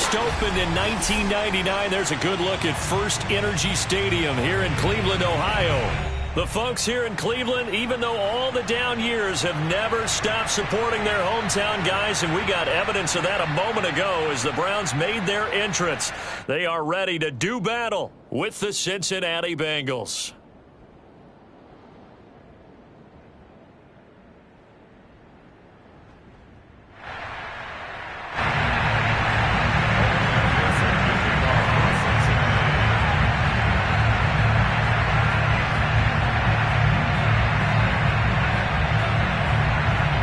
first opened in 1999. There's a good look at First Energy Stadium here in Cleveland, Ohio. The folks here in Cleveland, even though all the down years, have never stopped supporting their hometown guys, and we got evidence of that a moment ago as the Browns made their entrance. They are ready to do battle with the Cincinnati Bengals.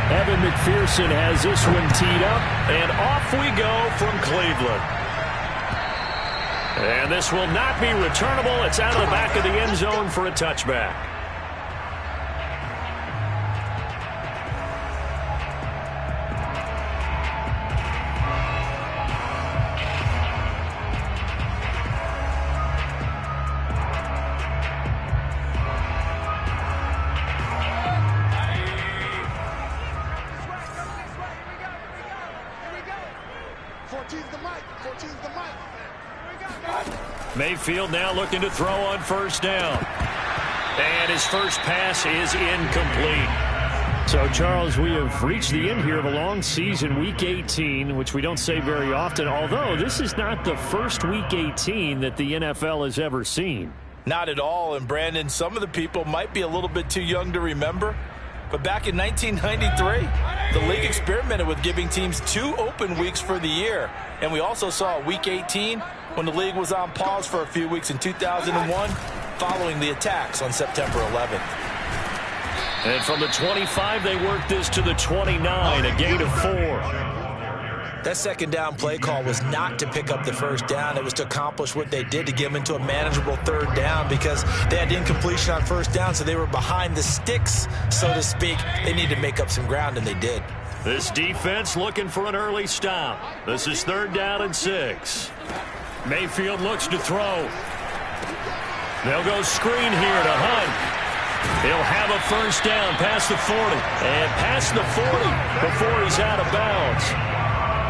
Evan McPherson has this one teed up, and off we go from Cleveland. And this will not be returnable. It's out of the back of the end zone for a touchback. Mayfield now looking to throw on first down. And his first pass is incomplete. So, Charles, we have reached the end here of a long season, Week 18, which we don't say very often, although this is not the first Week 18 that the NFL has ever seen. Not at all, and Brandon, some of the people might be a little bit too young to remember, but back in 1993, the league experimented with giving teams 2 open weeks for the year, and we also saw Week 18 when the league was on pause for a few weeks in 2001 following the attacks on September 11th. And from the 25, they worked this to the 29, a gain of 4. That second down play call was not to pick up the first down. It was to accomplish what they did, to get them into a manageable third down, because they had incompletion on first down, so they were behind the sticks, so to speak. They needed to make up some ground, and they did. This defense looking for an early stop. This is 3rd down and 6. Mayfield looks to throw. They'll go screen here to Hunt. He'll have a first down past the 40. And past the 40 before he's out of bounds.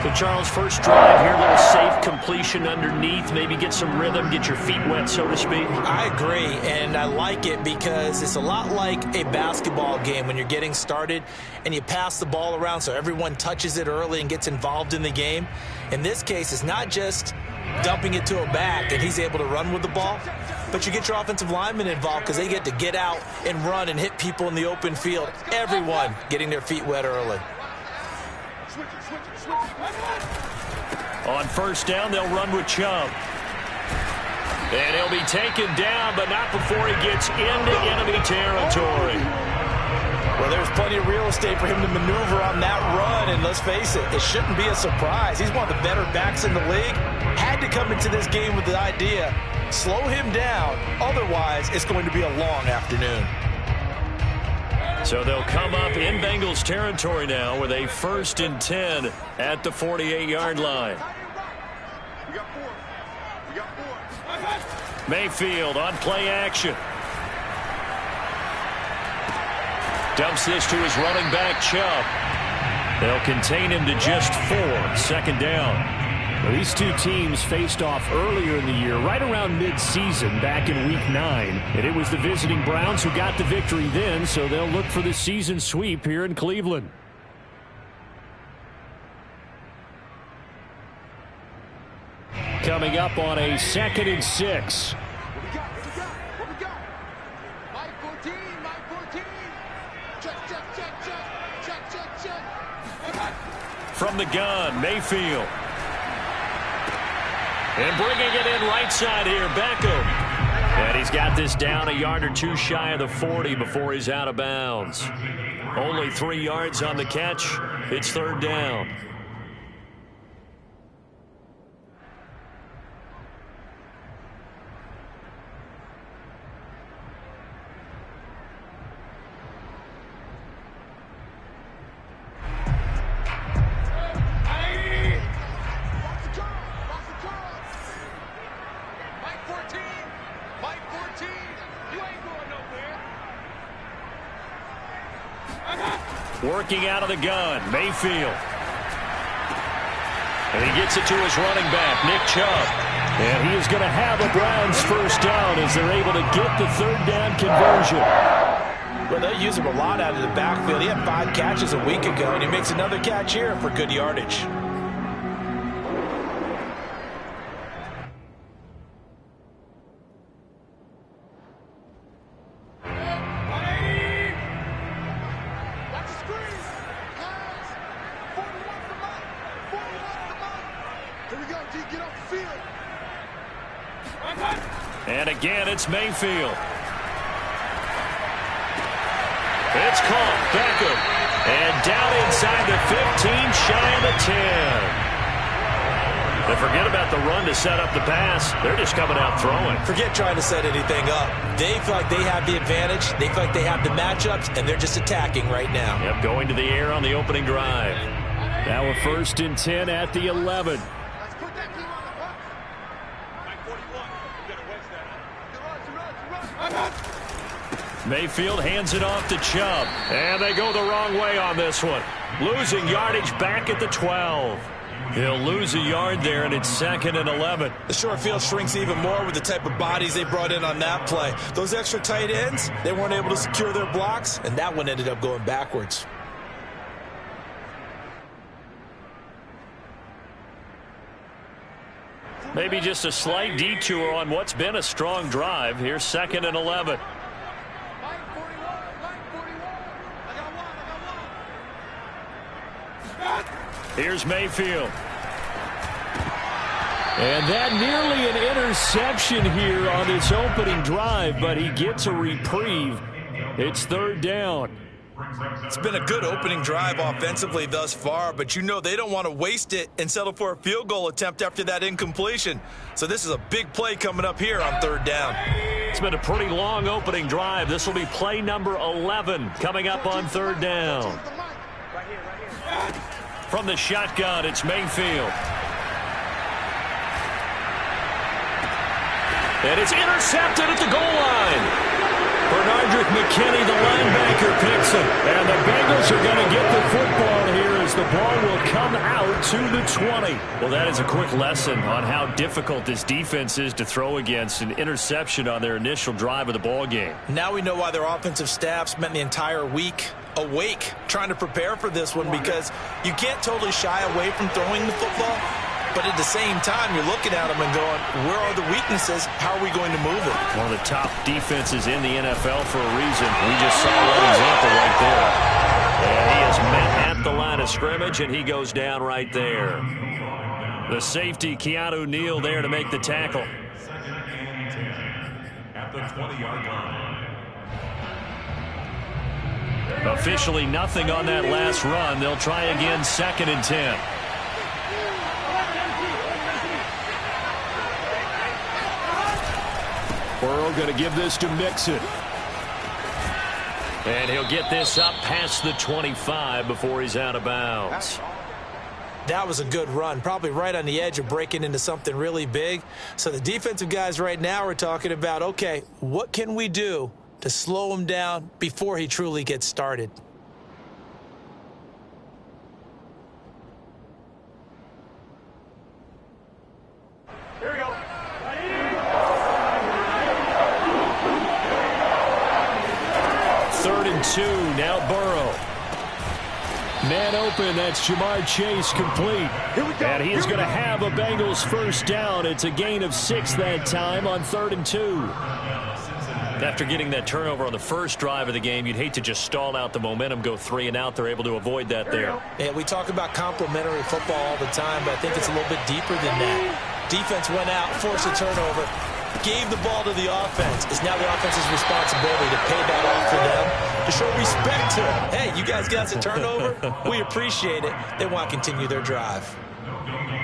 So, Charles, first drive here, a little safe completion underneath. Maybe get some rhythm, get your feet wet, so to speak. I agree, and I like it because it's a lot like a basketball game when you're getting started and you pass the ball around so everyone touches it early and gets involved in the game. In this case, it's not just dumping it to a back and he's able to run with the ball, but you get your offensive linemen involved because they get to get out and run and hit people in the open field. Everyone getting their feet wet early. On first down, they'll run with Chubb. And he'll be taken down, but not before he gets into enemy territory. Well, there's plenty of real estate for him to maneuver on that run, and let's face it, it shouldn't be a surprise. He's one of the better backs in the league. Had to come into this game with the idea, slow him down, otherwise it's going to be a long afternoon. So they'll come up in Bengals territory now with a 1st and 10 at the 48-yard line. Mayfield on play action. Dumps this to his running back, Chubb. They'll contain him to just 4. 2nd down. Well, these two teams faced off earlier in the year, right around mid-season, back in Week 9. And it was the visiting Browns who got the victory then, so they'll look for the season sweep here in Cleveland. Coming up on a 2nd and 6. From the gun, Mayfield. And bringing it in right side here, Beckham. And he's got this down a yard or 2 shy of the 40 before he's out of bounds. Only 3 yards on the catch. It's 3rd down. Working out of the gun, Mayfield. And he gets it to his running back, Nick Chubb. And he is going to have a Browns first down as they're able to get the third down conversion. Well, they use him a lot out of the backfield. He had 5 catches a week ago, and he makes another catch here for good yardage. And again, it's Mayfield. It's caught. Beckham. And down inside the 15, shy of the 10. But forget about the run to set up the pass. They're just coming out throwing. Forget trying to set anything up. They feel like they have the advantage. They feel like they have the matchups, and they're just attacking right now. Yep, going to the air on the opening drive. Now a 1st and 10 at the 11. Mayfield hands it off to Chubb. And they go the wrong way on this one. Losing yardage back at the 12. He'll lose a yard there, and it's 2nd and 11. The short field shrinks even more with the type of bodies they brought in on that play. Those extra tight ends, they weren't able to secure their blocks, and that one ended up going backwards. Maybe just a slight detour on what's been a strong drive. Here's 2nd and 11. Here's Mayfield. And that nearly an interception here on this opening drive, but he gets a reprieve. It's 3rd down. It's been a good opening drive offensively thus far, but you know they don't want to waste it and settle for a field goal attempt after that incompletion. So this is a big play coming up here on 3rd down. It's been a pretty long opening drive. This will be play number 11 coming up on 3rd down. From the shotgun, it's Mayfield. And it's intercepted at the goal line. Bernardrick McKinney, the linebacker, picks him. And the Bengals are going to get the football here as the ball will come out to the 20. Well, that is a quick lesson on how difficult this defense is to throw against. An interception on their initial drive of the ball game. Now we know why their offensive staff spent the entire week awake trying to prepare for this one, because you can't totally shy away from throwing the football. But at the same time, you're looking at them and going, where are the weaknesses? How are we going to move it? One of the top defenses in the NFL for a reason. We just saw that example right there. And he is met at the line of scrimmage, and he goes down right there. The safety, Keanu Neal, there to make the tackle. At the 20-yard line. Officially nothing on that last run. They'll try again, 2nd and 10. Burrow going to give this to Mixon. And he'll get this up past the 25 before he's out of bounds. That was a good run, probably right on the edge of breaking into something really big. So the defensive guys right now are talking about, okay, what can we do to slow him down before he truly gets started? Here we go. Third and 2, now Burrow. Man open, that's Jamar Chase complete. And he's going to have a Bengals first down. It's a gain of 6 that time on 3rd and 2. After getting that turnover on the first drive of the game, you'd hate to just stall out the momentum, go 3 and out. They're able to avoid that there. Yeah, we talk about complementary football all the time, but I think it's a little bit deeper than that. Defense went out, forced a turnover, gave the ball to the offense. It's now the offense's responsibility to pay that off for them, to show respect to them. Hey, you guys got a turnover? We appreciate it. They want to continue their drive.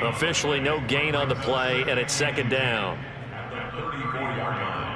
Officially no gain on the play, and it's 2nd down. At the 34-yard line.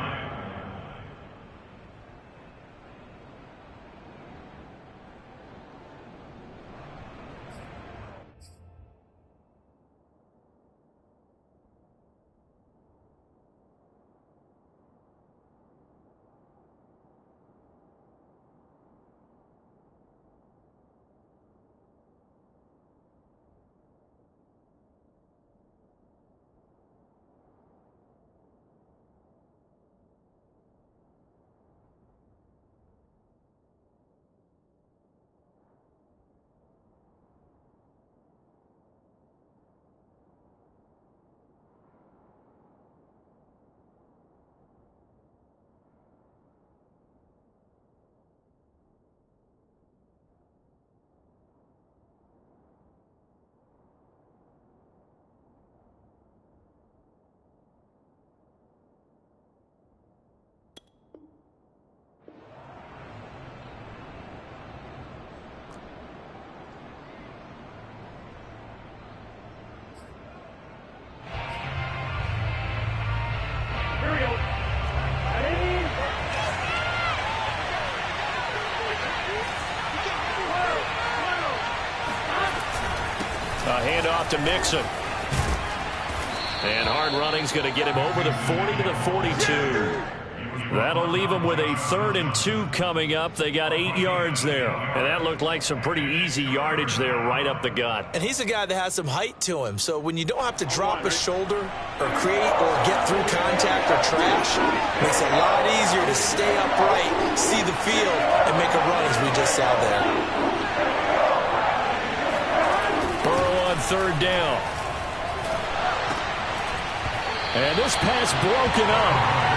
off to Mixon. And hard running's going to get him over the 40 to the 42. That'll leave them with a 3rd and 2 coming up. They got 8 yards there. And that looked like some pretty easy yardage there right up the gut. And he's a guy that has some height to him. So when you don't have to drop a shoulder or create or get through contact or trash, it makes it a lot easier to stay upright, see the field, and make a run as we just saw there. Burrow on 3rd down. And this pass broken up.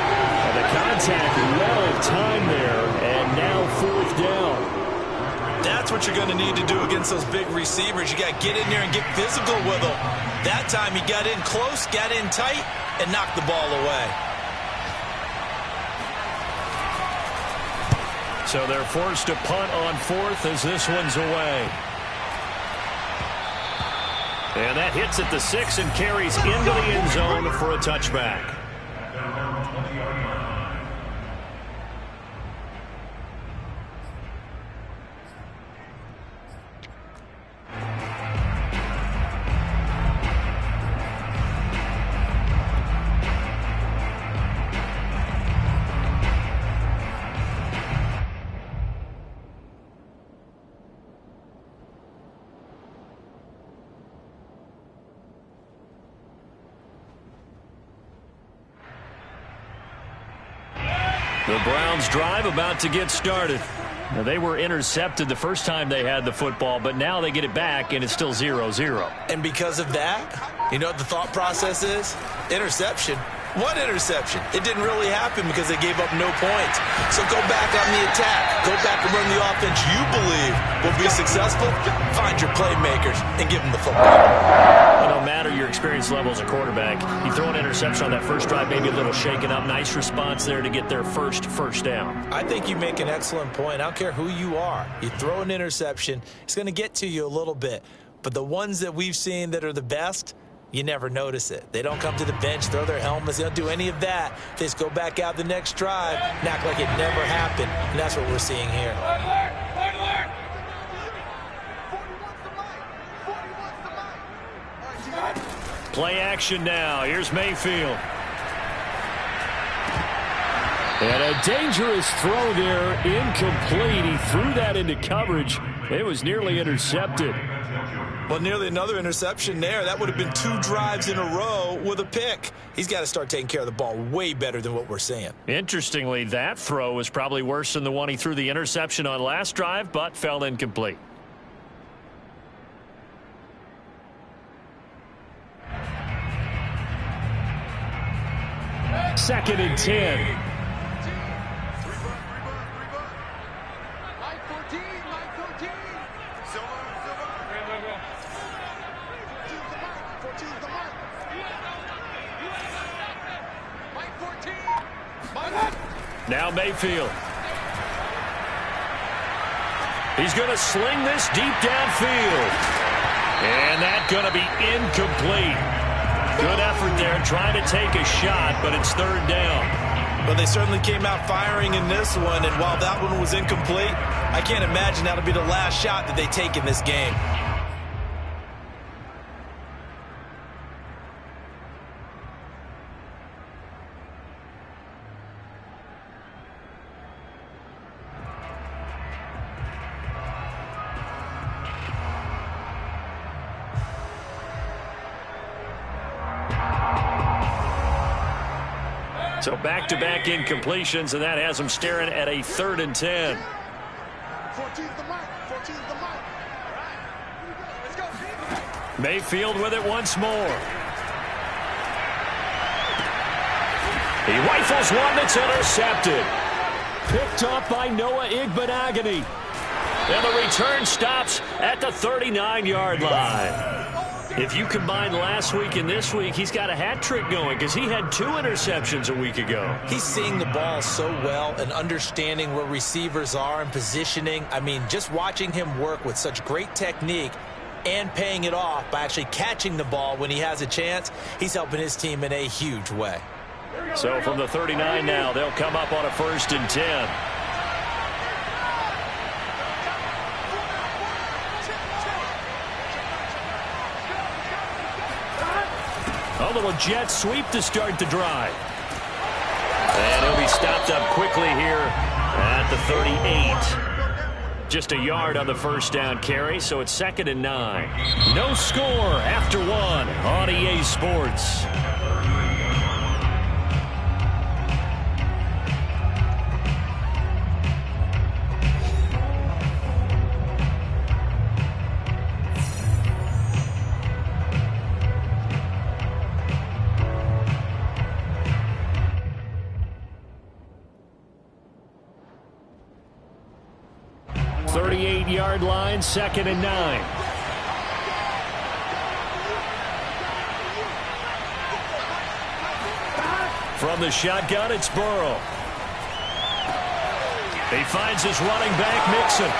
The contact well timed there, and now 4th down. That's what you're going to need to do against those big receivers. You got to get in there and get physical with them. That time he got in close, got in tight, and knocked the ball away. So they're forced to punt on 4th as this one's away. And that hits at the 6 and carries into the end zone for a touchback. The Browns drive about to get started. Now, they were intercepted the first time they had the football, but now they get it back, and it's still 0-0. And because of that, you know what the thought process is? Interception. What interception? It didn't really happen because they gave up no points. So go back on the attack. Go back and run the offense you believe will be successful. Find your playmakers and give them the football. No matter your experience level as a quarterback, you throw an interception on that first drive, maybe a little shaken up. Nice response there to get their first down. I think you make an excellent point. I don't care who you are. You throw an interception, it's going to get to you a little bit. But the ones that we've seen that are the best, you never notice it. They don't come to the bench, throw their helmets. They don't do any of that. They just go back out the next drive and act like it never happened. And that's what we're seeing here. Play action now. Here's Mayfield. And a dangerous throw there, incomplete. He threw that into coverage. It was nearly intercepted. Well, nearly another interception there. That would have been 2 drives in a row with a pick. He's got to start taking care of the ball way better than what we're seeing. Interestingly, that throw was probably worse than the one he threw the interception on last drive, but fell incomplete. Second and 10. Now Mayfield. He's going to sling this deep downfield. And that's going to be incomplete. Good effort there trying to take a shot, but it's 3rd down. Well, they certainly came out firing in this one, and while that one was incomplete, I can't imagine that'll be the last shot that they take in this game. So back-to-back incompletions, and that has them staring at a 3rd and 10. Mayfield with it once more. He rifles one that's intercepted. Picked off by Noah Igbinoghene. And the return stops at the 39-yard line. If you combine last week and this week, he's got a hat trick going because he had 2 interceptions a week ago. He's seeing the ball so well and understanding where receivers are and positioning. I mean, just watching him work with such great technique and paying it off by actually catching the ball when he has a chance, he's helping his team in a huge way. So from the 39 now, they'll come up on a 1st and 10. A little jet sweep to start the drive. And he'll be stopped up quickly here at the 38. Just a yard on the first down carry, so it's 2nd and 9. No score after 1 on EA Sports. Yard line, 2nd and 9. From the shotgun, it's Burrow. He finds his running back, Mixon.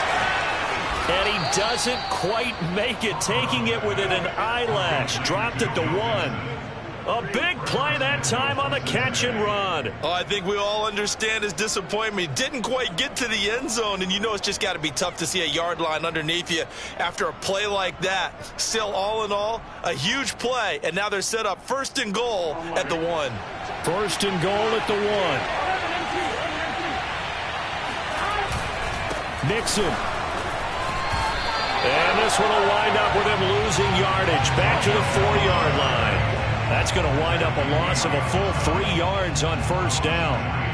And he doesn't quite make it, taking it within an eyelash. Dropped it to 1. A big play that time on the catch and run. Oh, I think we all understand his disappointment. He didn't quite get to the end zone, and you know it's just got to be tough to see a yard line underneath you after a play like that. Still, all in all, a huge play, and now they're set up 1st and goal at the 1. 1st and goal at the 1. Mixon. And this one will wind up with him losing yardage. Back to the 4-yard line. That's going to wind up a loss of a full 3 yards on 1st down.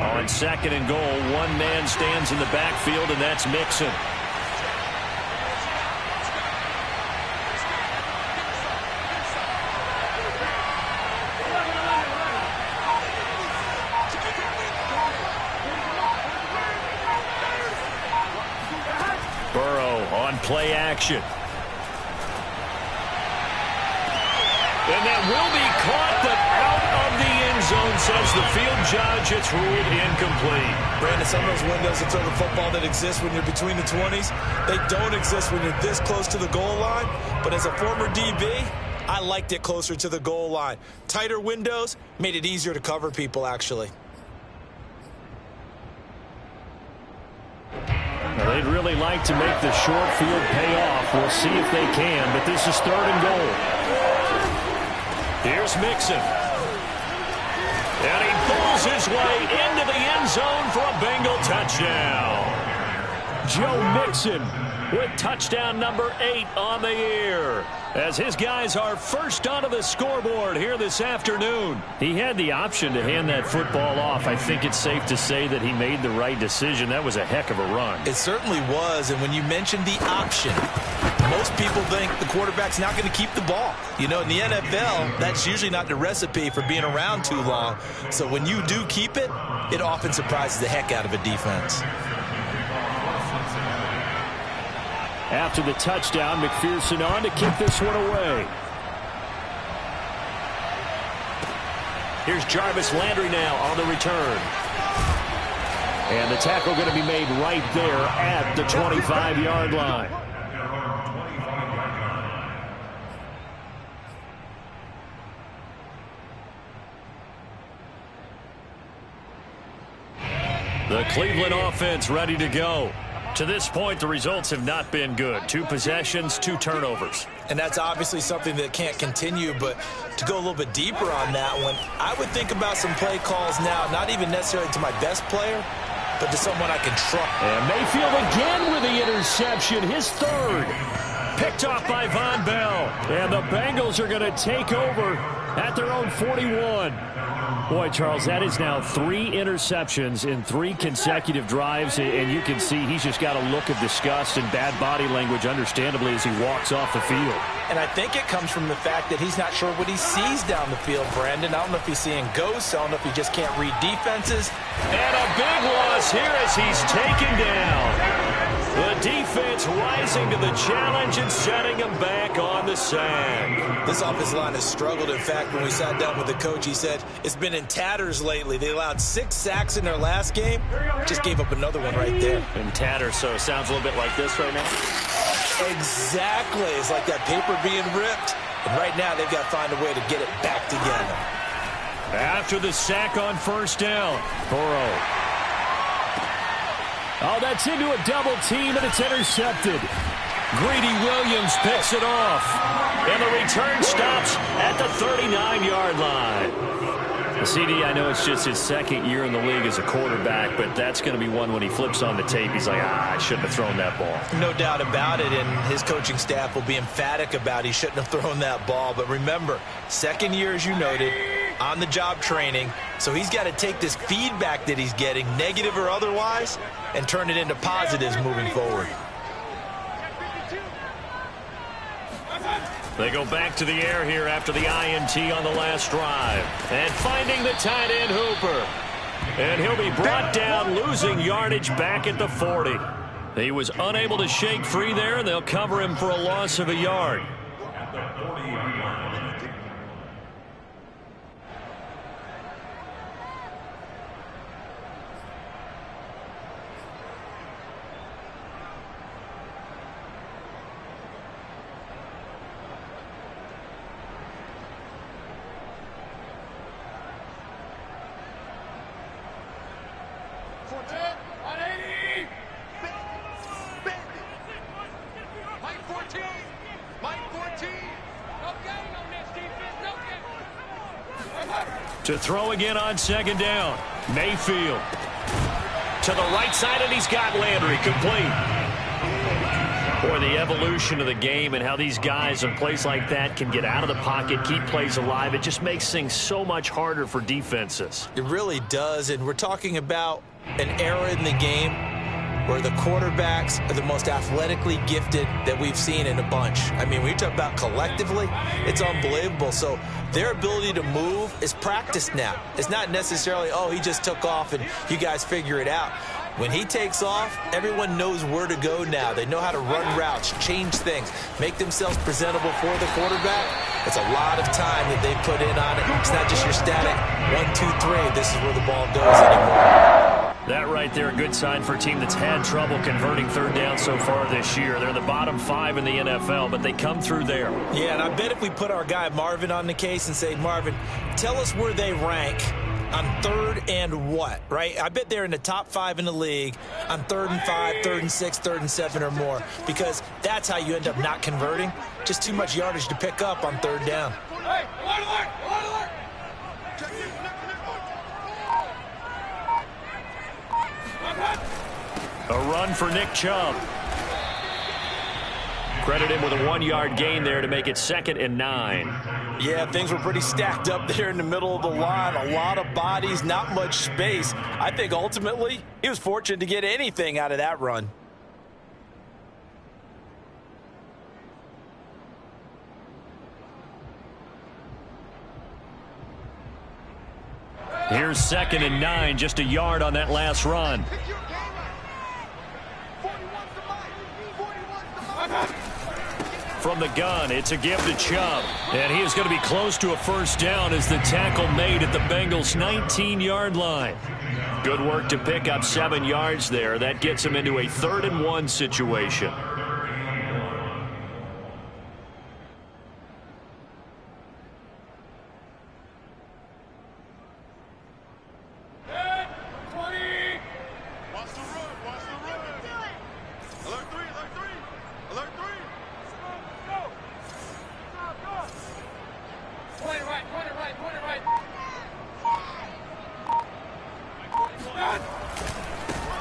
On 2nd and goal, one man stands in the backfield, and that's Mixon. Burrow on play action. And that will be caught, but out of the end zone, says the field judge. It's ruled incomplete. Brandon, some of those windows to throw the football that exist when you're between the 20s, they don't exist when you're this close to the goal line. But as a former DB, I liked it closer to the goal line. Tighter windows made it easier to cover people, actually. Well, they'd really like to make the short field pay off. We'll see if they can, but this is 3rd and goal. Here's Mixon. And he pulls his way into the end zone for a Bengal touchdown. Joe Mixon with touchdown number 8 on the year, as his guys are first onto the scoreboard here this afternoon. He had the option to hand that football off. I think it's safe to say that he made the right decision. That was a heck of a run. It certainly was, and when you mentioned the option, most people think the quarterback's not going to keep the ball. You know, in the NFL, that's usually not the recipe for being around too long. So when you do keep it, it often surprises the heck out of a defense. After the touchdown, McPherson on to kick this one away. Here's Jarvis Landry now on the return. And the tackle going to be made right there at the 25-yard line. The Cleveland offense ready to go. To this point, the results have not been good. 2 possessions, 2 turnovers. And that's obviously something that can't continue, but to go a little bit deeper on that one, I would think about some play calls now, not even necessarily to my best player, but to someone I can trust. And Mayfield again with the interception, his 3rd. Picked off by Von Bell. And the Bengals are going to take over at their own 41. Boy, Charles, that is now 3 interceptions in 3 consecutive drives, and you can see he's just got a look of disgust and bad body language, understandably, as he walks off the field. And I think it comes from the fact that he's not sure what he sees down the field, Brandon. I don't know if he's seeing ghosts. I don't know if he just can't read defenses. And a big loss here as he's taken down. The defense rising to the challenge and setting them back on the sack. This offensive line has struggled. In fact, when we sat down with the coach, he said it's been in tatters lately. They allowed 6 sacks in their last game. Just gave up another one right there. In tatters, so it sounds a little bit like this right now. Exactly. It's like that paper being ripped. And right now, they've got to find a way to get it back together. After the sack on first down, Burrow. Oh, that's into a double team, and it's intercepted. Greedy Williams picks it off. And the return stops at the 39-yard line. CD, I know it's just his second year in the league as a quarterback, but that's going to be one when he flips on the tape. He's like, I shouldn't have thrown that ball. No doubt about it, and his coaching staff will be emphatic about he shouldn't have thrown that ball. But remember, second year, as you noted, on-the-job training. So he's got to take this feedback that he's getting, negative or otherwise, and turn it into positives moving forward. They go back to the air here after the INT on the last drive. And finding the tight end, Hooper. And he'll be brought down, losing yardage back at the 40. He was unable to shake free there, and they'll cover him for a loss of a yard. At the 40-yard line. To throw again on second down. Mayfield. To the right side, and he's got Landry complete. Boy, the evolution of the game and how these guys in plays like that can get out of the pocket, keep plays alive, it just makes things so much harder for defenses. It really does, and we're talking about an era in the game where the quarterbacks are the most athletically gifted that we've seen in a bunch. I mean, when you talk about collectively, it's unbelievable. So their ability to move is practiced now. It's not necessarily, oh, he just took off and you guys figure it out. When he takes off, everyone knows where to go now. They know how to run routes, change things, make themselves presentable for the quarterback. It's a lot of time that they put in on it. It's not just your static 1, 2, 3. This is where the ball goes anymore. That right there, a good sign for a team that's had trouble converting third down so far this year. They're in the bottom 5 in the NFL, but they come through there. Yeah, and I bet if we put our guy Marvin on the case and say, Marvin, tell us where they rank on 3rd and what, right? I bet they're in the top 5 in the league on 3rd and 5, 3rd and 6, 3rd and 7 or more, because that's how you end up not converting. Just too much yardage to pick up on 3rd down. Hey, alert! A run for Nick Chubb. Credit him with a 1-yard gain there to make it 2nd and 9. Yeah, things were pretty stacked up there in the middle of the line. A lot of bodies, not much space. I think ultimately he was fortunate to get anything out of that run. Here's 2nd and 9, just a yard on that last run. From the gun, it's a give to Chubb. And he is going to be close to a first down as the tackle made at the Bengals' 19-yard line. Good work to pick up 7 yards there. That gets him into a 3rd and 1 situation.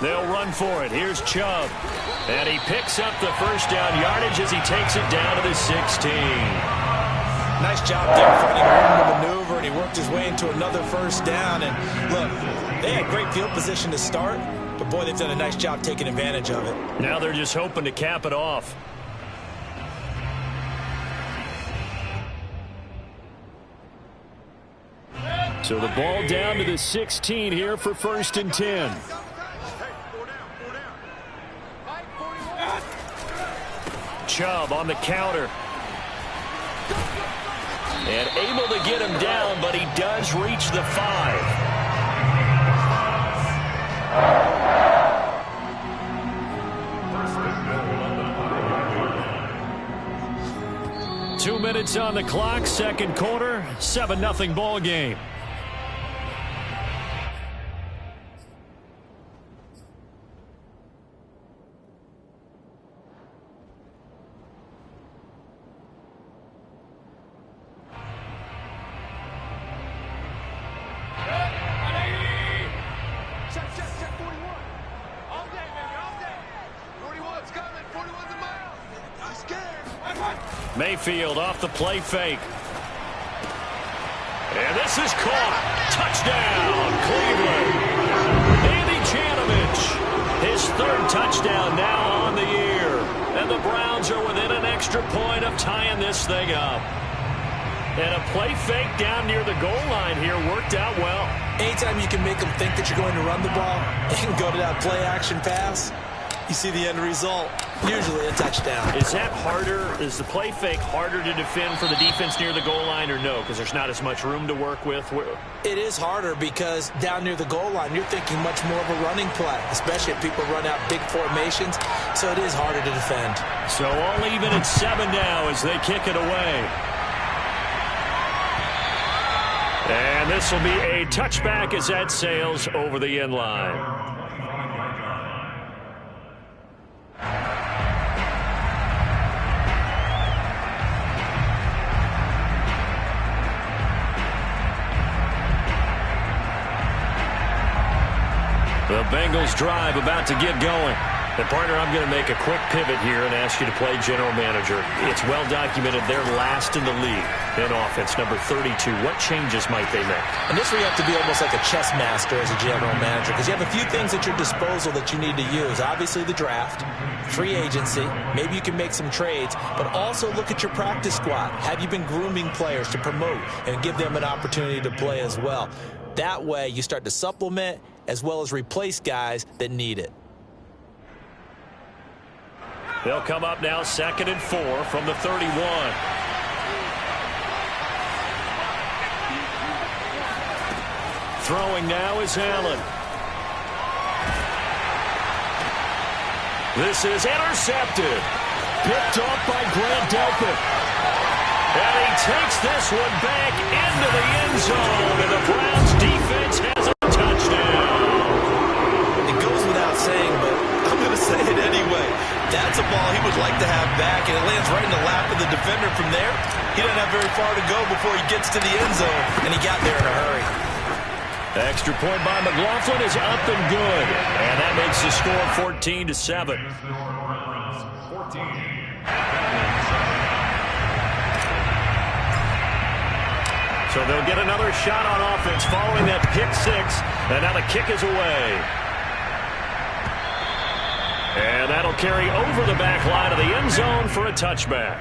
They'll run for it. Here's Chubb. And he picks up the first down yardage as he takes it down to the 16. Nice job there finding room to maneuver, and he worked his way into another first down. And look, they had great field position to start, but boy, they've done a nice job taking advantage of it. Now they're just hoping to cap it off. So the ball down to the 16 here for 1st and 10. Chubb on the counter. And able to get him down, but he does reach the 5. 2 minutes on the clock, second quarter, 7-0 ball game. Mayfield off the play fake. And this is caught. Touchdown, Cleveland. Andy Janovich, his third touchdown now on the year. And the Browns are within an extra point of tying this thing up. And a play fake down near the goal line here worked out well. Anytime you can make them think that you're going to run the ball and go to that play action pass, you see the end result, usually a touchdown. Is that harder? Is the play fake harder to defend for the defense near the goal line or no? Because there's not as much room to work with? It is harder because down near the goal line, you're thinking much more of a running play, especially if people run out big formations. So it is harder to defend. So all even at 7 now as they kick it away. And this will be a touchback as that sails over the end line. The Bengals drive about to get going. And partner, I'm going to make a quick pivot here and ask you to play general manager. It's well documented they're last in the league in offense, number 32. What changes might they make? And this where you have to be almost like a chess master as a general manager because you have a few things at your disposal that you need to use. Obviously the draft, free agency, maybe you can make some trades, but also look at your practice squad. Have you been grooming players to promote and give them an opportunity to play as well? That way you start to supplement as well as replace guys that need it. They'll come up now 2nd and 4 from the 31. Throwing now is Allen. This is intercepted. Picked off by Grant Delpit. And he takes this one back into the end zone. And the Browns defense has a touchdown. It goes without saying, but I'm going to say it anyway. That's a ball he would like to have back, and it lands right in the lap of the defender. From there, he doesn't have very far to go before he gets to the end zone, and he got there in a hurry. The extra point by McLaughlin is up and good, and that makes the score 14-7. So they'll get another shot on offense following that pick 6, and now the kick is away. And that'll carry over the back line of the end zone for a touchback.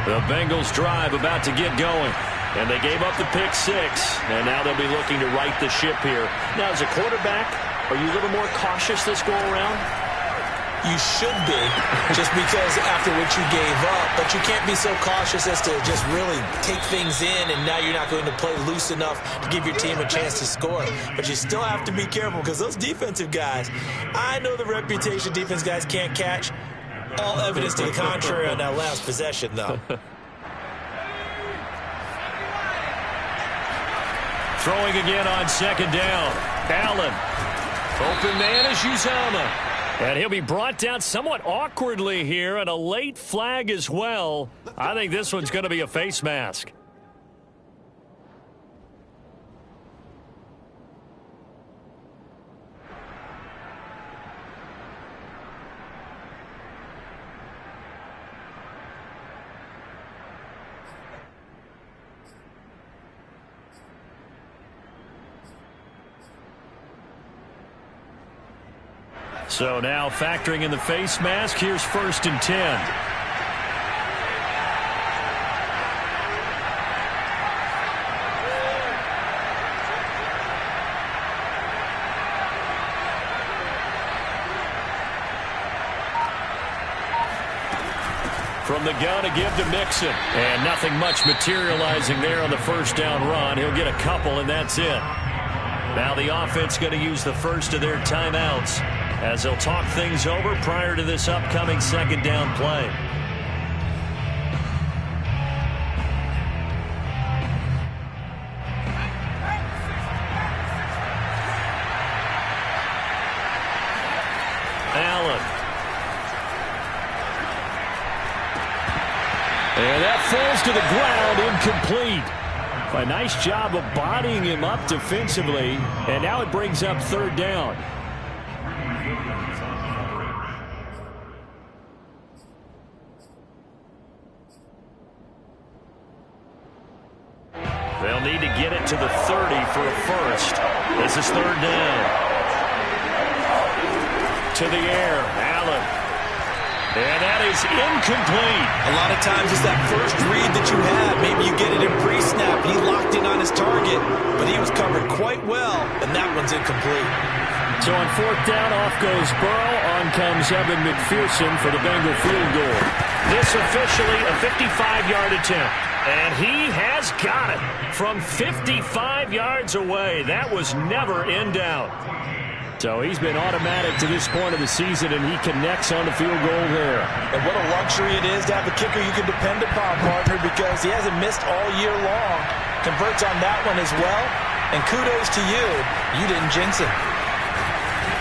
The Bengals drive about to get going. And they gave up the pick 6, and now they'll be looking to right the ship here. Now, as a quarterback, are you a little more cautious this go-around? You should be, just because after what you gave up. But you can't be so cautious as to just really take things in, and now you're not going to play loose enough to give your team a chance to score. But you still have to be careful because those defensive guys, I know the reputation defense guys can't catch. All evidence to the contrary on that last possession, though. Throwing again on 2nd down. Allen. Open man is Uzomah. And he'll be brought down somewhat awkwardly here, and a late flag as well. I think this one's going to be a face mask. So now factoring in the face mask, here's 1st and 10. from the gun to give to Mixon. And nothing much materializing there on the first down run. He'll get a couple, and that's it. Now the offense going to use the first of their timeouts as they'll talk things over prior to this upcoming second down play. Allen. And that falls to the ground, incomplete. A nice job of bodying him up defensively, and now it brings up third down. They'll need to get it to the 30 for a first. This is third down. To the air, Allen. And that is incomplete. A lot of times it's that first read that you have. Maybe you get it in pre-snap. He locked in on his target, but he was covered quite well, and that one's incomplete. So on fourth down, off goes Burrow. On comes Evan McPherson for the Bengal field goal. This officially a 55-yard attempt. And he has got it from 55 yards away. That was never in doubt. So he's been automatic to this point of the season, and he connects on the field goal there. And what a luxury it is to have a kicker you can depend upon, partner, because he hasn't missed all year long. Converts on that one as well. And kudos to you. You didn't jinx it.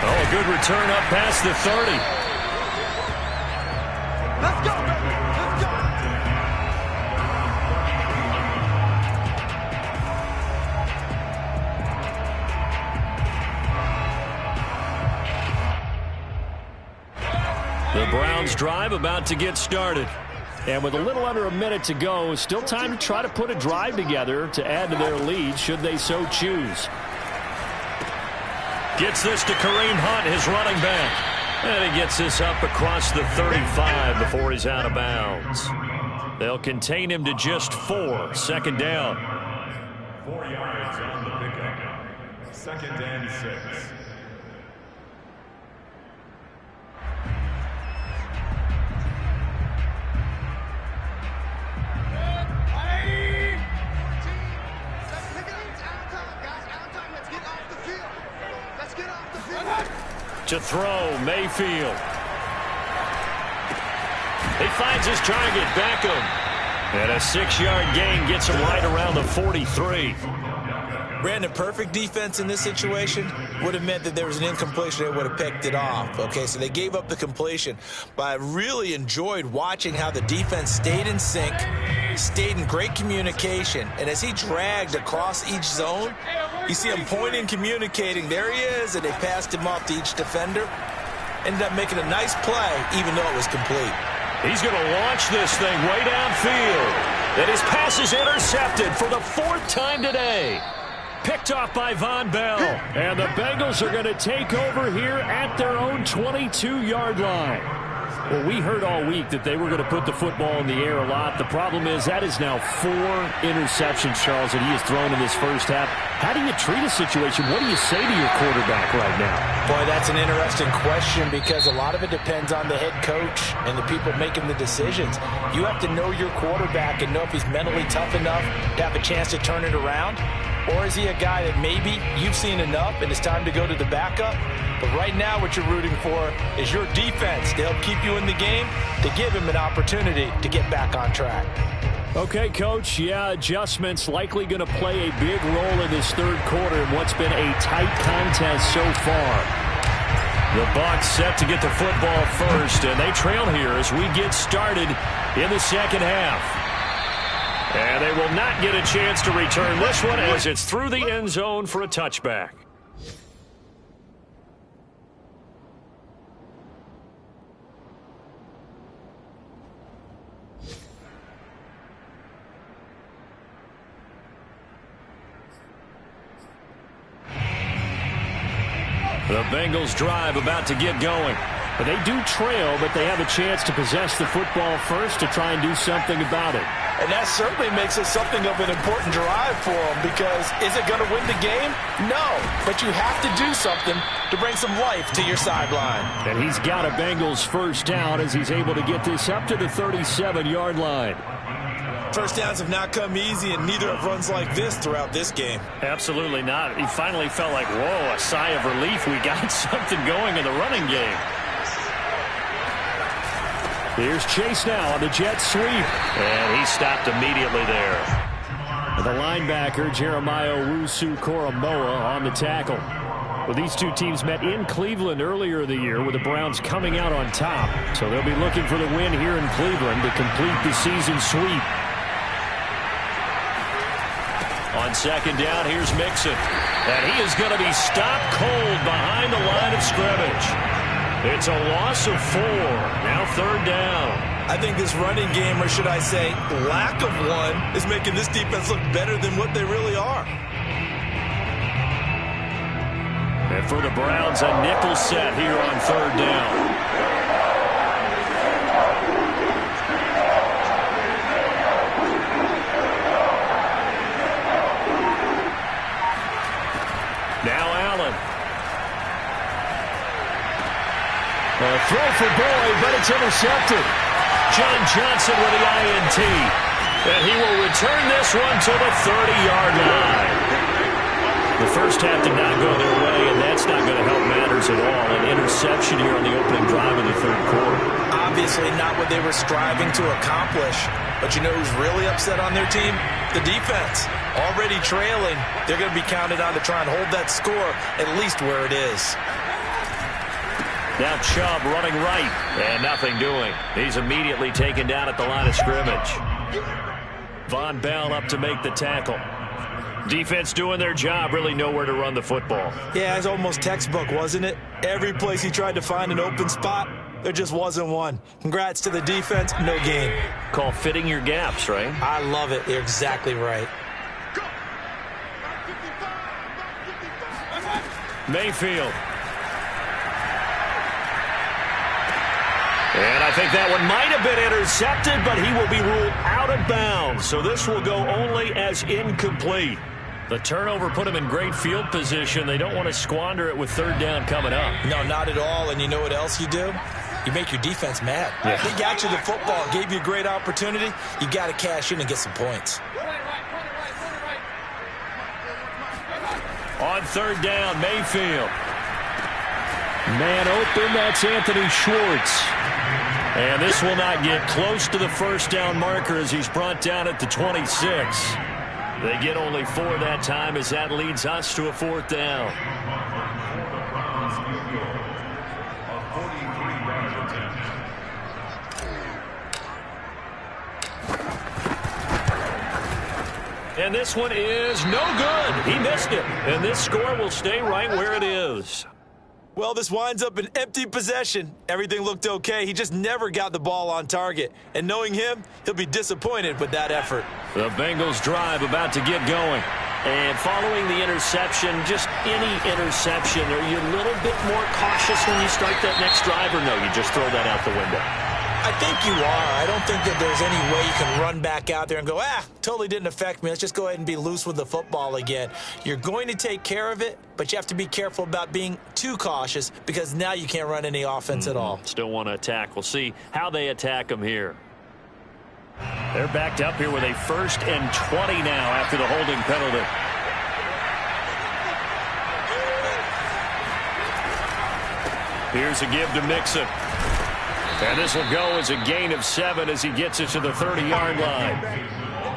Oh, a good return up past the 30. Let's go, baby. Let's go. The Browns drive about to get started. And with a little under a minute to go, still time to try to put a drive together to add to their lead should they so choose. Gets this to Kareem Hunt, his running back. And he gets this up across the 35 before he's out of bounds. They'll contain him to just 4. Second down. 4 yards on the pickup. Second and 6. To throw, Mayfield. He finds his target, Beckham. And a 6-yard gain gets him right around the 43. Brandon, perfect defense in this situation would have meant that there was an incompletion. They would have picked it off. Okay, so they gave up the completion. But I really enjoyed watching how the defense stayed in sync, stayed in great communication. And as he dragged across each zone, you see him pointing, communicating. There he is, and they passed him off to each defender. Ended up making a nice play, even though it was complete. He's going to launch this thing way downfield. And his pass is intercepted for the 4th time today. Picked off by Von Bell. And the Bengals are going to take over here at their own 22-yard line. Well, we heard all week that they were going to put the football in the air a lot. The problem is that is now 4 interceptions, Charles, that he has thrown in this first half. How do you treat a situation? What do you say to your quarterback right now? Boy, that's an interesting question because a lot of it depends on the head coach and the people making the decisions. You have to know your quarterback and know if he's mentally tough enough to have a chance to turn it around. Or is he a guy that maybe you've seen enough and it's time to go to the backup? But right now what you're rooting for is your defense to help keep you in the game, to give him an opportunity to get back on track. Okay, Coach, yeah, adjustments likely going to play a big role in this third quarter in what's been a tight contest so far. The Bucs set to get the football first, and they trail here as we get started in the second half. And they will not get a chance to return this one as it's through the end zone for a touchback. The Bengals drive about to get going. But they do trail, but they have a chance to possess the football first to try and do something about it. And that certainly makes it something of an important drive for him, because is it going to win the game? No, but you have to do something to bring some life to your sideline. And he's got a Bengals first down as he's able to get this up to the 37-yard line. First downs have not come easy, and neither have runs like this throughout this game. Absolutely not. He finally felt like, whoa, a sigh of relief. We got something going in the running game. Here's Chase now on the jet sweep. And he stopped immediately there. The linebacker, Jeremiah Owusu-Koramoah, on the tackle. Well, these two teams met in Cleveland earlier in the year with the Browns coming out on top. So they'll be looking for the win here in Cleveland to complete the season sweep. On second down, here's Mixon. And he is going to be stopped cold behind the line of scrimmage. It's a loss of 4. Now third down. I think this running game, or should I say lack of one, is making this defense look better than what they really are. And for the Browns, a nickel set here on third down. Now Allen. A throw for Boyd, but it's intercepted. John Johnson with the INT. And he will return this one to the 30-yard line. The first half did not go their way, and that's not going to help matters at all. An interception here on the opening drive of the third quarter. Obviously not what they were striving to accomplish. But you know who's really upset on their team? The defense. Already trailing, they're going to be counted on to try and hold that score at least where it is. Now Chubb running right, and nothing doing. He's immediately taken down at the line of scrimmage. Von Bell up to make the tackle. Defense doing their job, really nowhere to run the football. Yeah, it's almost textbook, wasn't it? Every place he tried to find an open spot, there just wasn't one. Congrats to the defense, no gain. Call fitting your gaps, right? I love it. You're exactly right. Mayfield. And I think that one might have been intercepted, but he will be ruled out of bounds. So this will go only as incomplete. The turnover put him in great field position. They don't want to squander it with third down coming up. No, not at all. And you know what else you do? You make your defense mad. Yeah. They got you the football, gave you a great opportunity. You got to cash in and get some points. On third down, Mayfield. Man open, that's Anthony Schwartz. And this will not get close to the first down marker as he's brought down at the 26. They get only 4 that time as that leads us to a fourth down. And this one is no good. He missed it. And this score will stay right where it is. Well, this winds up an empty possession. Everything looked okay. He just never got the ball on target. And knowing him, he'll be disappointed with that effort. The Bengals drive about to get going. And following the interception, just any interception, are you a little bit more cautious when you start that next drive, or no, you just throw that out the window? I think you are. I don't think that there's any way you can run back out there and go, totally didn't affect me. Let's just go ahead and be loose with the football again. You're going to take care of it, but you have to be careful about being too cautious because now you can't run any offense at all. Still want to attack. We'll see how they attack them here. They're backed up here with a 1st and 20 now after the holding penalty. Here's a give to Mixon. And this will go as a gain of 7 as he gets it to the 30-yard line.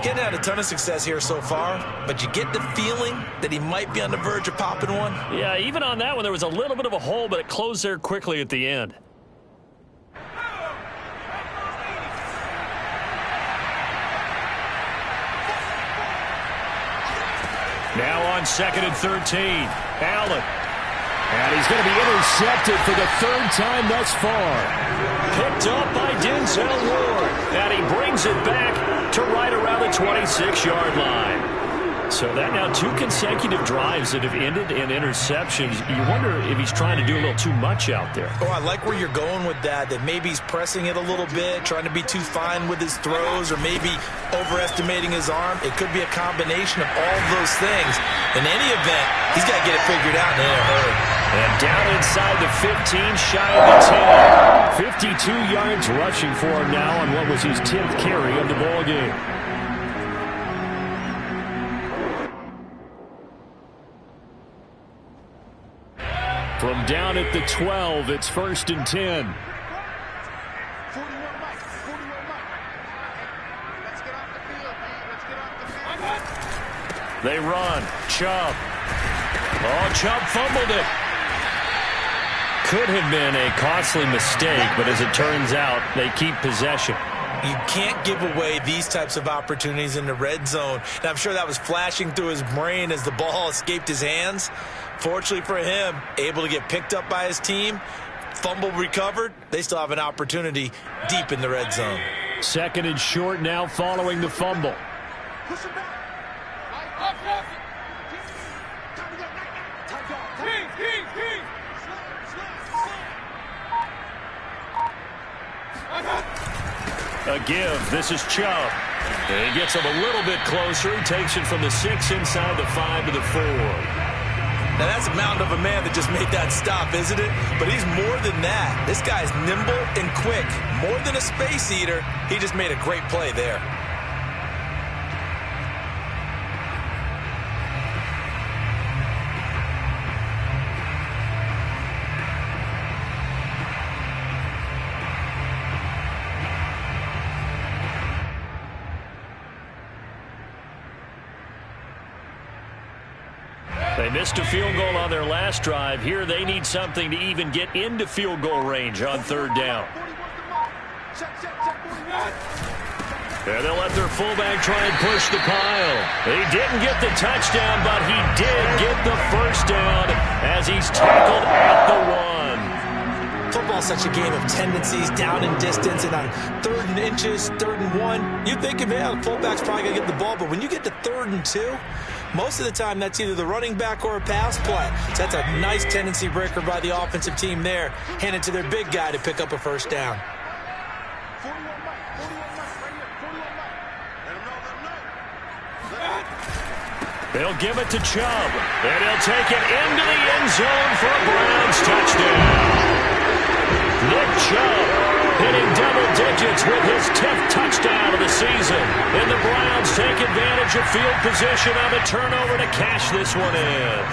Getting had a ton of success here so far, but you get the feeling that he might be on the verge of popping one. Yeah, even on that one, there was a little bit of a hole, but it closed there quickly at the end. Now on 2nd and 13, Allen. And he's going to be intercepted for the 3rd time thus far. Picked up by Denzel Ward. And he brings it back to right around the 26-yard line. So that now 2 consecutive drives that have ended in interceptions. You wonder if he's trying to do a little too much out there. Oh, I like where you're going with that maybe he's pressing it a little bit, trying to be too fine with his throws, or maybe overestimating his arm. It could be a combination of all those things. In any event, he's got to get it figured out in a hurry. And down inside the 15, shy of the 10. 52 yards rushing for him now on what was his 10th carry of the ball game. From down at the 12, it's 1st and 10. They run. Chubb. Oh, Chubb fumbled it. Could have been a costly mistake, but as it turns out, they keep possession. You can't give away these types of opportunities in the red zone. And I'm sure that was flashing through his brain as the ball escaped his hands. Fortunately for him, able to get picked up by his team, fumble recovered. They still have an opportunity deep in the red zone. 2nd and short now following the fumble. A give. This is Chubb. And he gets him a little bit closer. He takes it from the 6 inside the 5 to the 4. Now, that's a mountain of a man that just made that stop, isn't it? But he's more than that. This guy's nimble and quick. More than a space eater, he just made a great play there. They missed a field goal on their last drive. Here they need something to even get into field goal range on 3rd down. There they'll let their fullback try and push the pile. He didn't get the touchdown, but he did get the 1st down as he's tackled at the 1. Football's such a game of tendencies, down in distance, and on 3rd and inches, 3rd and 1, you're thinking, man, the fullback's probably going to get the ball. But when you get to 3rd and 2, most of the time that's either the running back or a pass play. So that's a nice tendency breaker by the offensive team there. Hand it to their big guy to pick up a 1st down. They'll give it to Chubb, and he'll take it into the end zone for a Browns touchdown. Nick Chubb hitting double digits with his 10th touchdown of the season. And the Browns take advantage of field position on the turnover to cash this one in.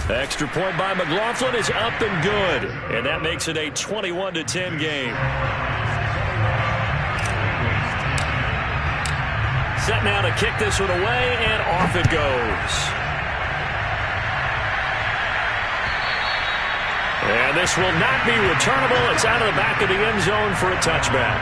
Extra point by McLaughlin is up and good. And that makes it a 21-10 game. Set now to kick this one away, and off it goes. And this will not be returnable. It's out of the back of the end zone for a touchback.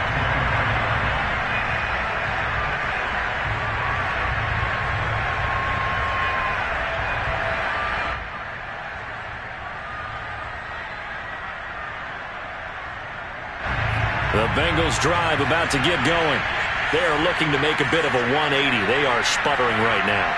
The Bengals drive about to get going. They are looking to make a bit of a 180. They are sputtering right now.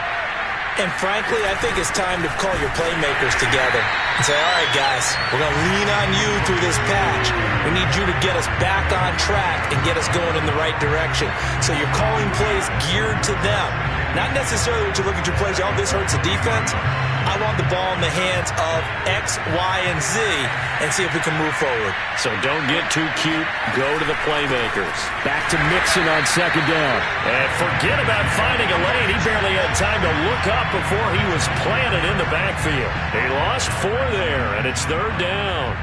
And frankly, I think it's time to call your playmakers together and say, all right, guys, we're going to lean on you through this patch. We need you to get us back on track and get us going in the right direction. So you're calling plays geared to them. Not necessarily what you look at your plays, oh, this hurts the defense. I want the ball in the hands of X, Y, and Z and see if we can move forward. So don't get too cute. Go to the playmakers. Back to Mixon on 2nd down. And forget about finding a lane. He barely had time to look up before he was planted in the backfield. He lost 4 there, and it's 3rd down.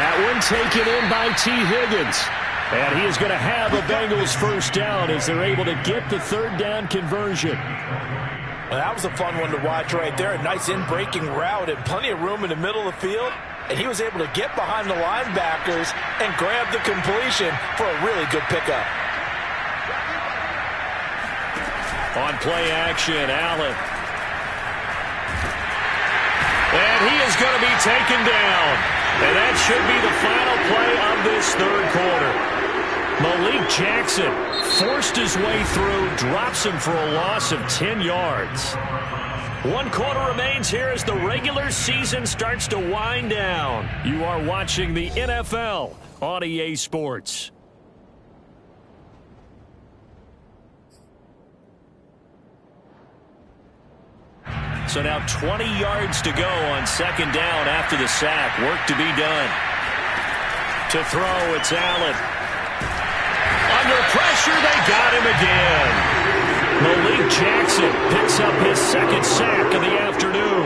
That one taken in by T. Higgins. And he is going to have a Bengals first down as they're able to get the third down conversion. Well, that was a fun one to watch right there. A nice in-breaking route and plenty of room in the middle of the field. And he was able to get behind the linebackers and grab the completion for a really good pickup. On play action, Allen. And he is going to be taken down. And that should be the final play of this third quarter. Malik Jackson forced his way through, drops him for a loss of 10 yards. 1 quarter remains here as the regular season starts to wind down. You are watching the NFL on EA Sports. So now 20 yards to go on second down after the sack. Work to be done. To throw, it's Allen. Under pressure, they got him again. Malik Jackson picks up his second sack of the afternoon.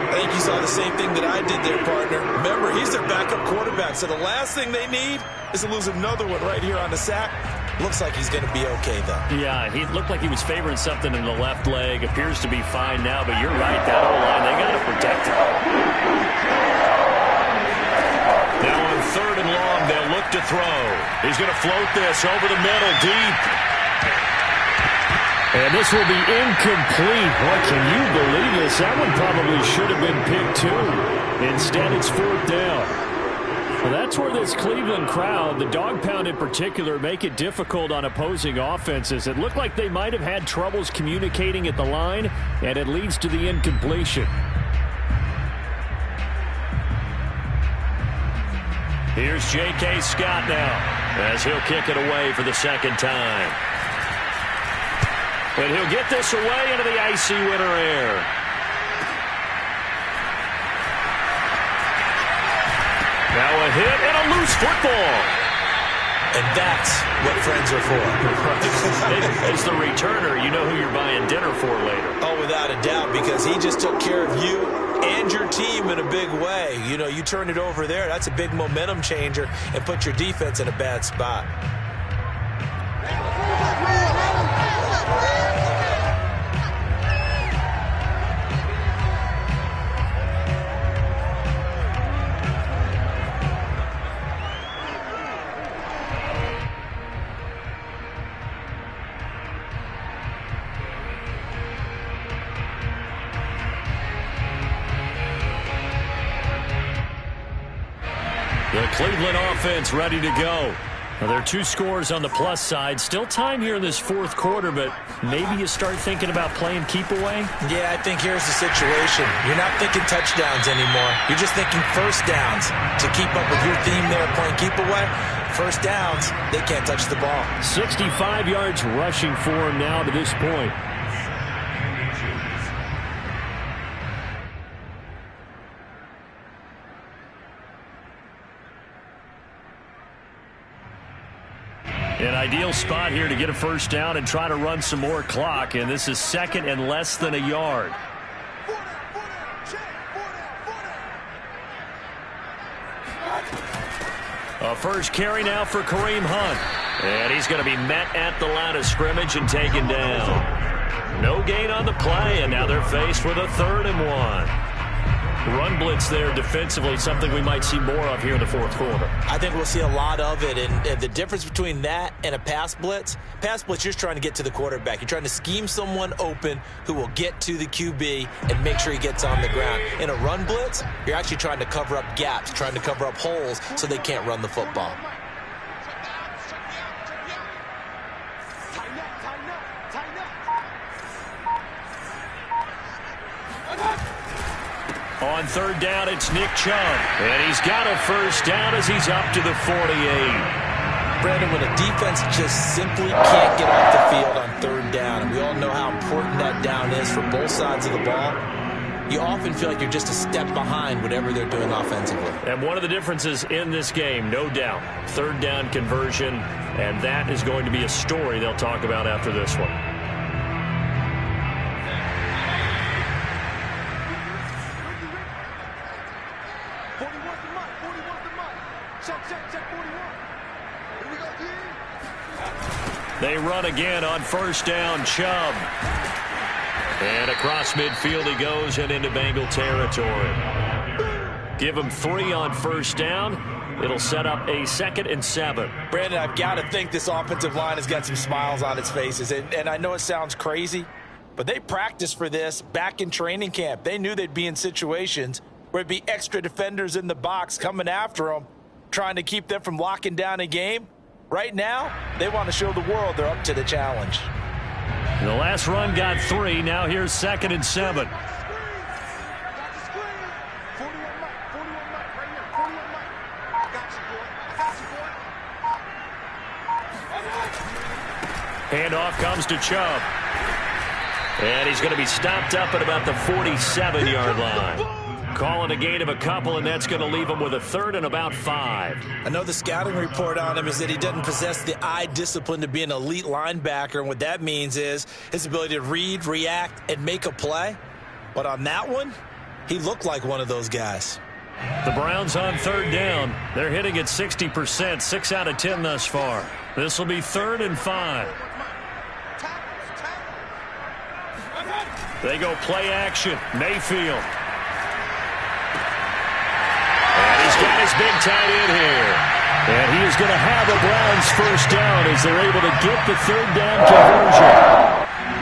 I think you saw the same thing that I did there, partner. Remember, he's their backup quarterback, so the last thing they need is to lose another one right here on the sack. Looks like he's going to be okay, though. Yeah, he looked like he was favoring something in the left leg. Appears to be fine now, but you're right, that O-line, they got to protect him. Now on third and long, they'll look to throw. He's going to float this over the middle, deep. And this will be incomplete. What, can you believe this? That one probably should have been picked too. Instead, it's fourth down. Well, that's where this Cleveland crowd, the dog pound in particular, make it difficult on opposing offenses. It looked like they might have had troubles communicating at the line, and it leads to the incompletion. Here's J.K. Scott now as he'll kick it away for the second time. And he'll get this away into the icy winter air. Now a hit and a loose football. And that's what friends are for. As the returner, you know who you're buying dinner for later. Oh, without a doubt, because he just took care of you and your team in a big way. You know, you turn it over there, that's a big momentum changer and put your defense in a bad spot. The Cleveland offense ready to go. Now, there are 2 scores on the plus side. Still time here in this fourth quarter, but maybe you start thinking about playing keep away? Yeah, I think here's the situation. You're not thinking touchdowns anymore. You're just thinking first downs. To keep up with your theme there playing keep away, first downs, they can't touch the ball. 65 yards rushing for him now to this point. An ideal spot here to get a first down and try to run some more clock, and this is second and less than a yard. A first carry now for Kareem Hunt, and he's going to be met at the line of scrimmage and taken down. No gain on the play, and now they're faced with a 3rd and 1. Run blitz there defensively, something we might see more of here in the fourth quarter. I think we'll see a lot of it, and the difference between that and a pass blitz, you're just trying to get to the quarterback. You're trying to scheme someone open who will get to the QB and make sure he gets on the ground. In a run blitz, you're actually trying to cover up gaps, trying to cover up holes so they can't run the football. On third down, it's Nick Chubb. And he's got a first down as he's up to the 48. Brandon, when a defense just simply can't get off the field on third down, and we all know how important that down is for both sides of the ball, you often feel like you're just a step behind whatever they're doing offensively. And one of the differences in this game, no doubt, third down conversion, and that is going to be a story they'll talk about after this one. Check 41. Here we go, D. They run again on first down. Chubb. And across midfield he goes and into Bengal territory. Give him 3 on first down. It'll set up a 2nd and 7. Brandon, I've got to think this offensive line has got some smiles on its faces. And I know it sounds crazy, but they practiced for this back in training camp. They knew they'd be in situations where it'd be extra defenders in the box coming after them, trying to keep them from locking down a game. Right now, they want to show the world they're up to the challenge. The last run got 3. Now here's 2nd and 7. Handoff comes to Chubb. And he's going to be stopped up at about the 47-yard line. Calling a gain of a couple, and that's going to leave him with a 3rd and about 5. I know the scouting report on him is that he doesn't possess the eye discipline to be an elite linebacker, and what that means is his ability to read, react, and make a play. But on that one, he looked like one of those guys. The Browns on 3rd down. They're hitting at 60%, 6 out of 10 thus far. This will be 3rd and 5. They go play action. Mayfield. And he's got his big tight end here. And he is going to have the Browns first down as they're able to get the 3rd down conversion.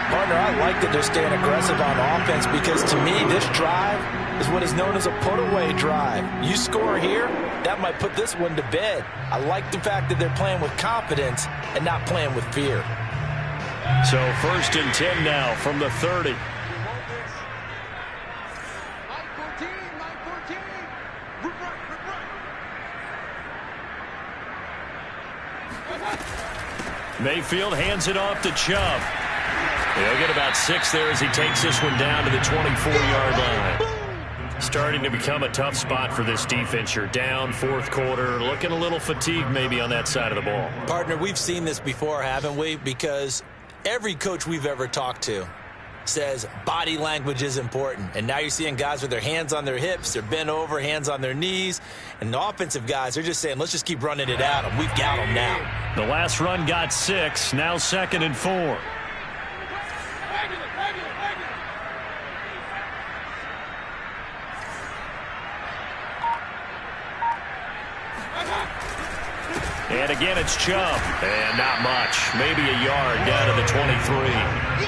Partner, I like that they're staying aggressive on offense because to me this drive is what is known as a put-away drive. You score here, that might put this one to bed. I like the fact that they're playing with confidence and not playing with fear. So 1st and 10 now from the 30. Mayfield hands it off to Chubb. He'll get about 6 there as he takes this one down to the 24-yard line. Starting to become a tough spot for this defense. You're down 4th quarter, looking a little fatigued maybe on that side of the ball. Partner, we've seen this before, haven't we? Because every coach we've ever talked to says body language is important. And now you're seeing guys with their hands on their hips, they're bent over, hands on their knees. And the offensive guys, they're just saying, let's just keep running it at them. We've got them now. The last run got 6, now 2nd and 4. And again, it's Chubb. And not much. Maybe a yard down to the 23.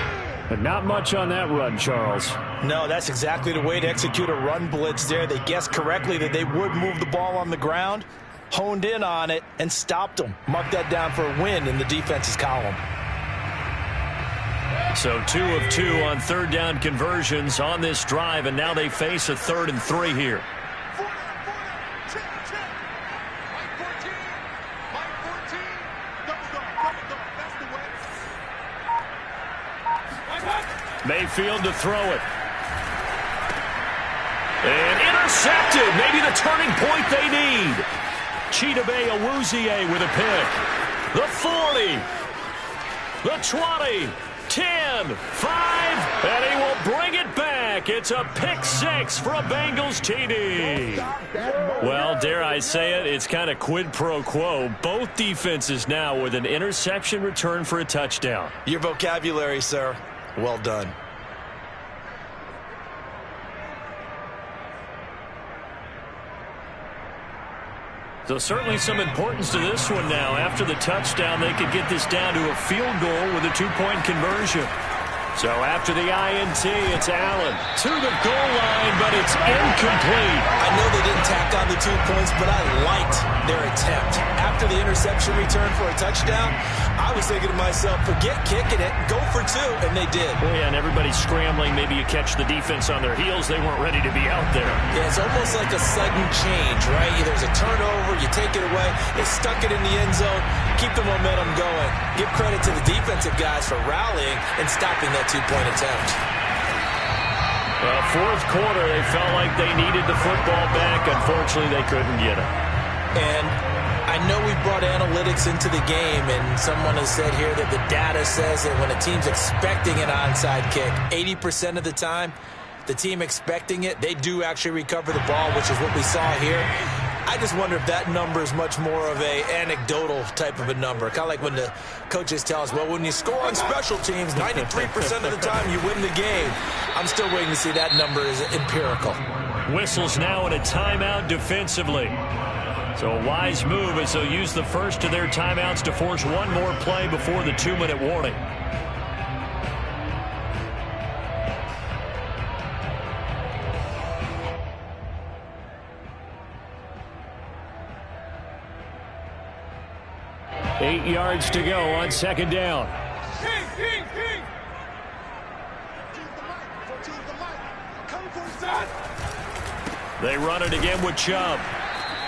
But not much on that run, Charles. No, that's exactly the way to execute a run blitz there. They guessed correctly that they would move the ball on the ground, honed in on it, and stopped them. Mark that down for a win in the defense's column. So 2 of 2 on 3rd down conversions on this drive, and now they face a 3rd and 3 here. Mayfield to throw it. And intercepted. Maybe the turning point they need. Chidobe Awuzie with a pick. The 40. The 20. 10. 5. And he will bring it back. It's a pick 6 for a Bengals TD. Well, dare I say it, it's kind of quid pro quo. Both defenses now with an interception return for a touchdown. Your vocabulary, sir. Well done. So certainly some importance to this one now. After the touchdown, they could get this down to a field goal with a 2-point conversion. So after the INT, it's Allen to the goal line, but it's incomplete. I know they didn't tack on the 2 points, but I liked their attempt. After the interception return for a touchdown, I was thinking to myself, forget kicking it, go for 2, and they did. Well, yeah, and everybody's scrambling. Maybe you catch the defense on their heels. They weren't ready to be out there. Yeah, it's almost like a sudden change, right? There's a turnover, you take it away, they stuck it in the end zone, keep the momentum going. Give credit to the defensive guys for rallying and stopping that 2-point attempt. Well, 4th quarter, they felt like they needed the football back. Unfortunately, they couldn't get it. And I know we brought analytics into the game, and someone has said here that the data says that when a team's expecting an onside kick, 80% of the time, the team expecting it, they do actually recover the ball, which is what we saw here. I just wonder if that number is much more of a anecdotal type of a number. Kind of like when the coaches tell us, well, when you score on special teams, 93% of the time you win the game. I'm still waiting to see that number is empirical. Whistles now in a timeout defensively. So a wise move as they'll use the first of their timeouts to force one more play before the 2-minute warning. Eight yards to go on second down. They run it again with Chubb.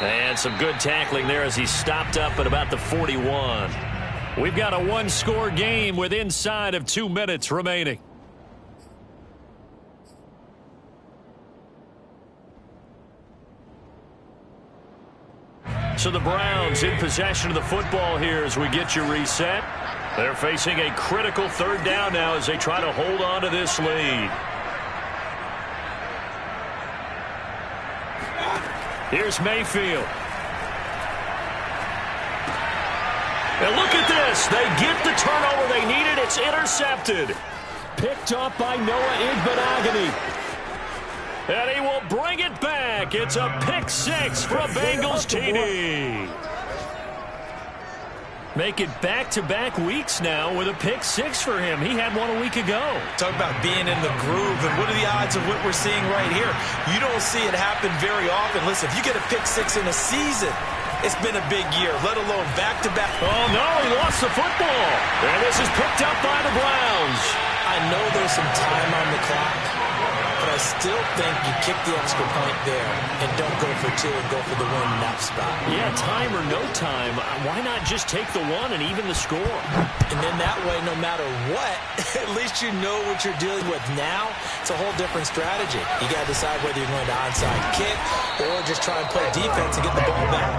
And some good tackling there as he stopped up at about the 41. We've got a one-score game with inside of 2 minutes remaining. So the Browns in possession of the football here as we get you reset. They're facing a critical third down now as they try to hold on to this lead. Here's Mayfield. And look at this. They get the turnover they needed. It's intercepted. Picked off by Noah Igbinoghene. And he will bring it back. It's a pick six for a Bengals TD. Make it back-to-back weeks now with a pick six for him. He had one a week ago. Talk about being in the groove, and what are the odds of what we're seeing right here? You don't see it happen very often. Listen, if you get a pick six in a season, it's been a big year, let alone back-to-back. Oh, no, he lost the football. And this is picked up by the Browns. I know there's some time on the clock, but I still think you kick the extra point there and don't go for two and go for the win in that spot. Yeah, time or no time, why not just take the one and even the score? And then that way, no matter what, at least you know what you're dealing with now. It's a whole different strategy. You got to decide whether you're going to onside kick or just try and play defense and get the ball back.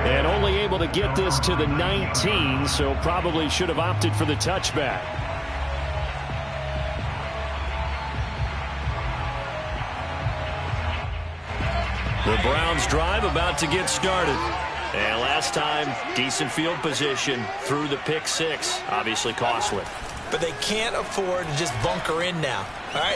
And only able to get this to the 19, so probably should have opted for the touchback. The Browns drive about to get started. And last time, decent field position through the pick six. Obviously costly. But they can't afford to just bunker in now. All right,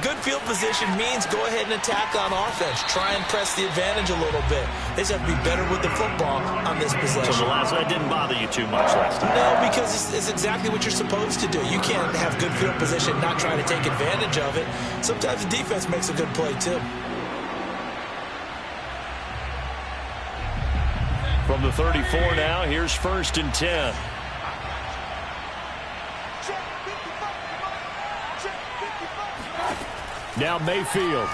good field position means go ahead and attack on offense. Try and press the advantage a little bit. They just have to be better with the football on this possession. So that didn't bother you too much last time? No, because it's exactly what you're supposed to do. You can't have good field position and not try to take advantage of it. Sometimes the defense makes a good play, too. From the 34 now, here's 1st and 10. Now Mayfield.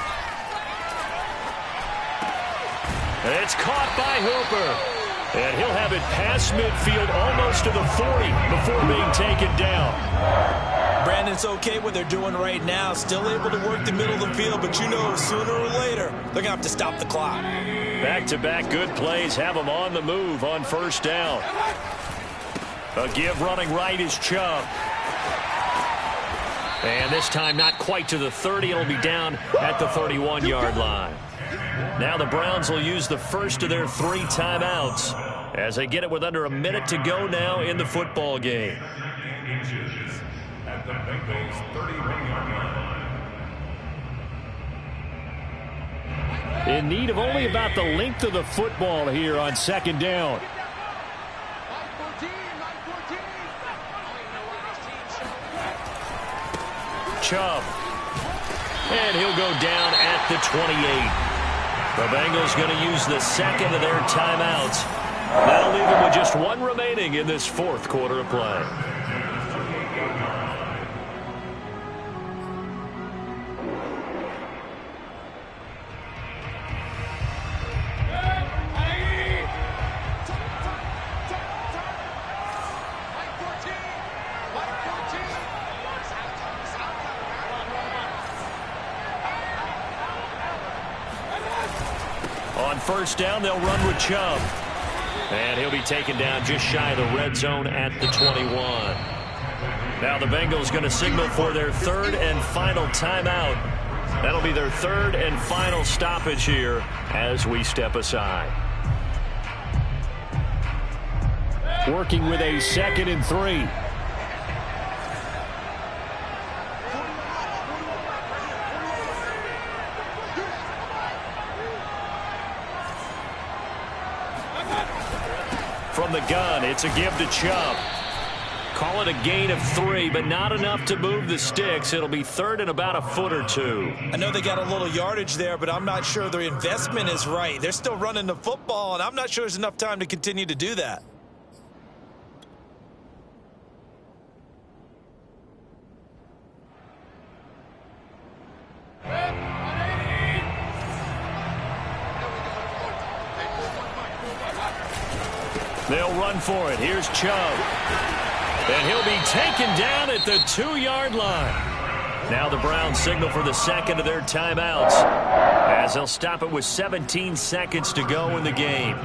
And it's caught by Hooper. And he'll have it past midfield almost to the 40 before being taken down. Brandon, it's okay what they're doing right now. Still able to work the middle of the field, but you know sooner or later they're going to have to stop the clock. Back-to-back good plays have them on the move on 1st down. A give running right is Chubb. And this time not quite to the 30. It'll be down at the 31-yard line. Now the Browns will use the first of their 3 timeouts as they get it with under a minute to go now in the football game. At the Bengals 31-yard line. In need of only about the length of the football here on 2nd down. Chubb. And he'll go down at the 28. The Bengals going to use the second of their timeouts. That'll leave them with just 1 remaining in this 4th quarter of play. On 1st down, they'll run with Chubb. And he'll be taken down just shy of the red zone at the 21. Now the Bengals going to signal for their 3rd and final timeout That'll be their third and final stoppage here as we step aside. Working with a 2nd and 3. From the gun, it's a give to Chubb. Call it a gain of 3, but not enough to move the sticks. It'll be third and about a foot or 2. I know they got a little yardage there, but I'm not sure their investment is right. They're still running the football, and I'm not sure there's enough time to continue to do that. They'll run for it. Here's Chubb. And he'll be taken down at the 2-yard line. Now the Browns signal for the second of their timeouts as they'll stop it with 17 seconds to go in the game.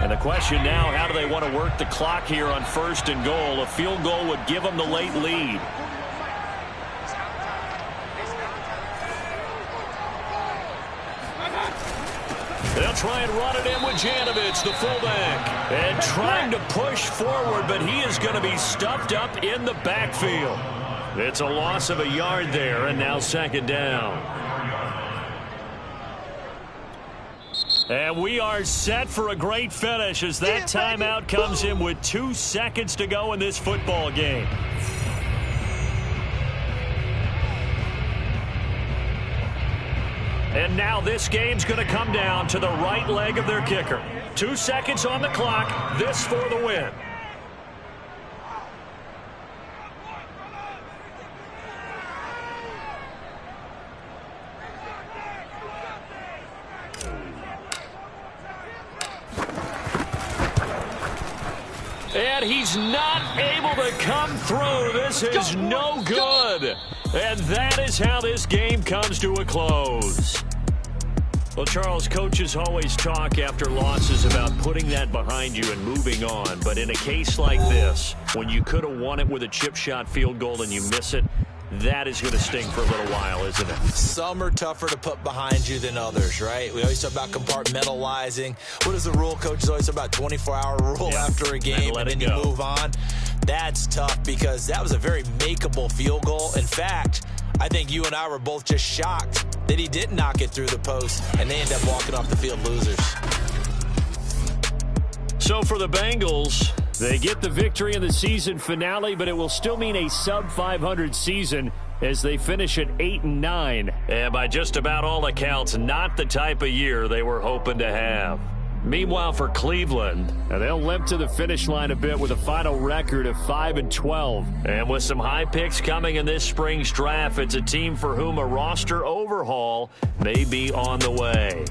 And the question now, how do they want to work the clock here on 1st and goal? A field goal would give them the late lead. They'll try and run it in with Janovich, the fullback. And trying to push forward, but he is going to be stuffed up in the backfield. It's a loss of a yard there, and now 2nd down. And we are set for a great finish as that timeout comes in with 2 seconds to go in this football game. And now this game's going to come down to the right leg of their kicker. 2 seconds on the clock. This for the win. And he's not able to come through. This is no good. And that is how this game comes to a close. Well, Charles, coaches always talk after losses about putting that behind you and moving on. But in a case like this, when you could have won it with a chip shot field goal and you miss it, that is going to sting for a little while, isn't it? Some are tougher to put behind you than others, right? We always talk about compartmentalizing. What is the rule? Coaches always talk about 24-hour rule after a game, and then you move on. That's tough because that was a very makeable field goal. In fact, I think you and I were both just shocked that he didn't knock it through the post, and they end up walking off the field losers. So for the Bengals, they get the victory in the season finale, but it will still mean a sub-500 season as they finish at 8-9. And by just about all accounts, not the type of year they were hoping to have. Meanwhile, for Cleveland, they'll limp to the finish line a bit with a final record of 5-12. And with some high picks coming in this spring's draft, it's a team for whom a roster overhaul may be on the way.